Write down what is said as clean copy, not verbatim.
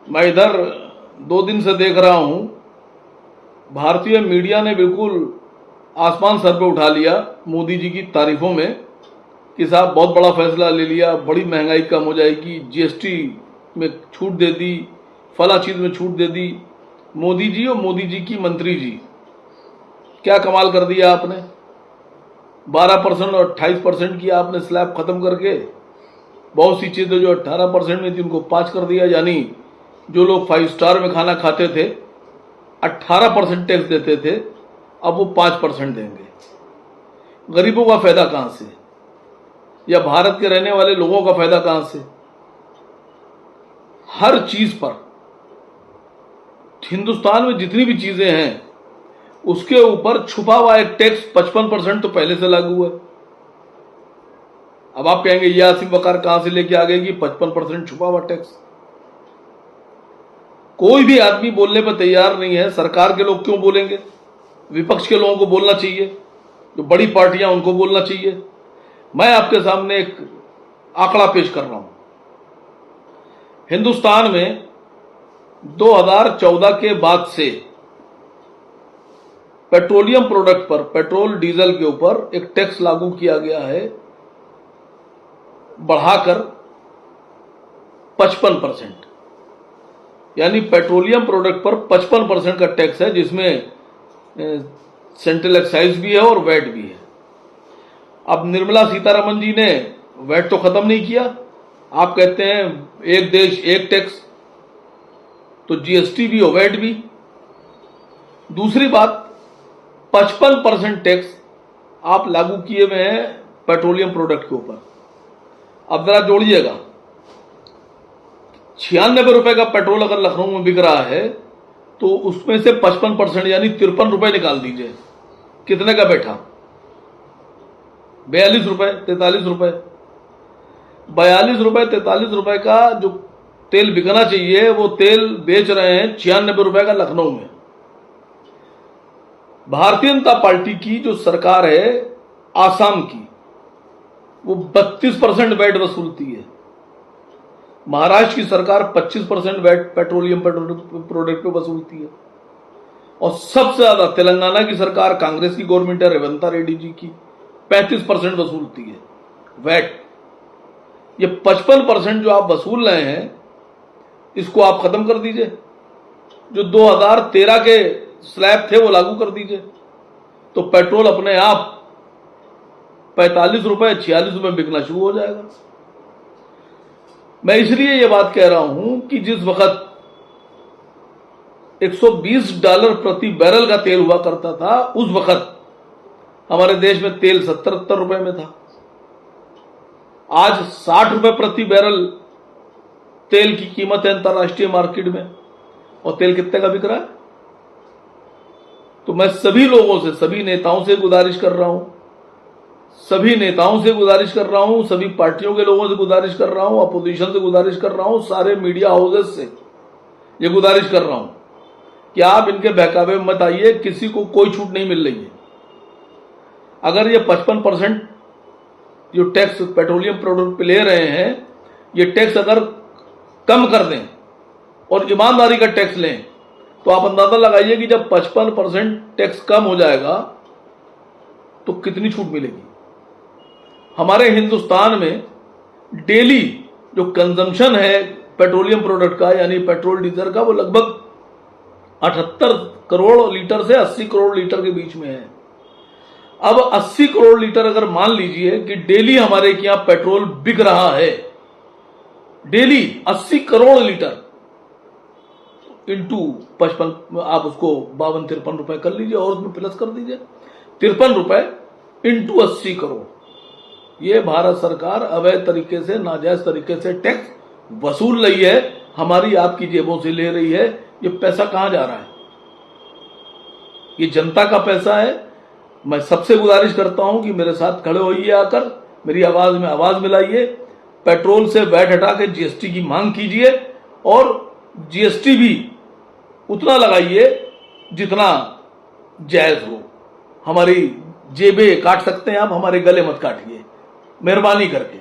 मैं इधर 2 दिन से देख रहा हूं, भारतीय मीडिया ने बिल्कुल आसमान सर पे उठा लिया मोदी जी की तारीफों में कि साहब बहुत बड़ा फैसला ले लिया, बड़ी महंगाई कम हो जाएगी, जीएसटी में छूट दे दी, फला चीज में छूट दे दी। मोदी जी और मोदी जी की मंत्री जी, क्या कमाल कर दिया आपने। 12% और 28% की आपने स्लैब खत्म करके बहुत सी चीजें जो 18% में थी उनको 5 कर दिया। यानी जो लोग 5 स्टार में खाना खाते थे 18% टैक्स देते थे, अब वो 5% देंगे। गरीबों का फायदा कहां से, या भारत के रहने वाले लोगों का फायदा कहां से। हर चीज पर हिंदुस्तान में जितनी भी चीजें हैं उसके ऊपर छुपा हुआ एक टैक्स 55% तो पहले से लागू है। अब आप कहेंगे ये आसिफ वकार कहां से लेके आ गए कि 55% छुपा हुआ टैक्स। कोई भी आदमी बोलने पर तैयार नहीं है। सरकार के लोग क्यों बोलेंगे, विपक्ष के लोगों को बोलना चाहिए, जो बड़ी पार्टियां उनको बोलना चाहिए। मैं आपके सामने एक आंकड़ा पेश कर रहा हूं। हिंदुस्तान में 2014 के बाद से पेट्रोलियम प्रोडक्ट पर, पेट्रोल डीजल के ऊपर एक टैक्स लागू किया गया है बढ़ाकर 55%। यानी पेट्रोलियम प्रोडक्ट पर 55% का टैक्स है, जिसमें सेंट्रल एक्साइज भी है और वैट भी है। अब निर्मला सीतारमण जी ने वैट तो खत्म नहीं किया। आप कहते हैं एक देश एक टैक्स, तो जीएसटी भी और वैट भी। दूसरी बात, 55% टैक्स आप लागू किए हुए हैं पेट्रोलियम प्रोडक्ट के ऊपर। अब जरा जोड़िएगा, 96 रुपए का पेट्रोल अगर लखनऊ में बिक रहा है तो उसमें से 55% यानी 53 रुपए निकाल दीजिए, कितने का बैठा, 42 रुपए, 43 रुपए। 42 रुपए 43 रुपए का जो तेल बिकना चाहिए वो तेल बेच रहे हैं 96 रुपए का लखनऊ में। भारतीय जनता पार्टी की जो सरकार है आसाम की, वो 32% वैट वसूलती है। महाराष्ट्र की सरकार 25% वैट पेट्रोलियम प्रोडक्ट पे वसूलती है। और सबसे ज्यादा तेलंगाना की सरकार, कांग्रेस की गवर्नमेंट है, रेवंत रेड्डी जी की, 35% वसूलती है वैट। ये 55% जो आप वसूल रहे हैं इसको आप खत्म कर दीजिए। जो 2013 के स्लैब थे वो लागू कर दीजिए, तो पेट्रोल अपने आप 45 रुपए 46 रुपए बिकना शुरू हो जाएगा। मैं इसलिए ये बात कह रहा हूं कि जिस वक्त $120 प्रति बैरल का तेल हुआ करता था, उस वक्त हमारे देश में तेल 70-70 रुपए में था। आज 60 रुपए प्रति बैरल तेल की कीमत है अंतर्राष्ट्रीय मार्केट में, और तेल कितने का बिक रहा है। तो मैं सभी लोगों से, सभी नेताओं से गुजारिश कर रहा हूं, सभी पार्टियों के लोगों से गुजारिश कर रहा हूं, अपोजिशन से गुजारिश कर रहा हूं, सारे मीडिया हाउसेस से ये गुजारिश कर रहा हूं कि आप इनके बहकावे में मत आइए। किसी को कोई छूट नहीं मिल रही है। अगर ये 55% जो टैक्स पेट्रोलियम प्रोडक्ट पे ले रहे हैं, ये टैक्स अगर कम कर दें और ईमानदारी का टैक्स लें, तो आप अंदाजा लगाइए कि जब 55% टैक्स कम हो जाएगा तो कितनी छूट मिलेगी। हमारे हिंदुस्तान में डेली जो कंजम्पशन है पेट्रोलियम प्रोडक्ट का, यानी पेट्रोल डीजल का, वो लगभग 78 करोड़ लीटर से 80 करोड़ लीटर के बीच में है। अब 80 करोड़ लीटर अगर मान लीजिए कि डेली हमारे यहां पेट्रोल बिक रहा है, डेली 80 करोड़ लीटर इंटू 55, आप उसको 52-53 रुपए कर लीजिए और उसमें प्लस कर दीजिए 53 रुपए इंटू 80 करोड़। ये भारत सरकार अवैध तरीके से, नाजायज तरीके से टैक्स वसूल रही है, हमारी आपकी जेबों से ले रही है। ये पैसा कहां जा रहा है, ये जनता का पैसा है। मैं सबसे गुजारिश करता हूं कि मेरे साथ खड़े होइए, आकर मेरी आवाज में आवाज मिलाइए, पेट्रोल से वैट हटा के जीएसटी की मांग कीजिए, और जीएसटी भी उतना लगाइए जितना जायज हो। हमारी जेबें काट सकते हैं आप, हमारे गले मत काटिए, मेहरबानी करके।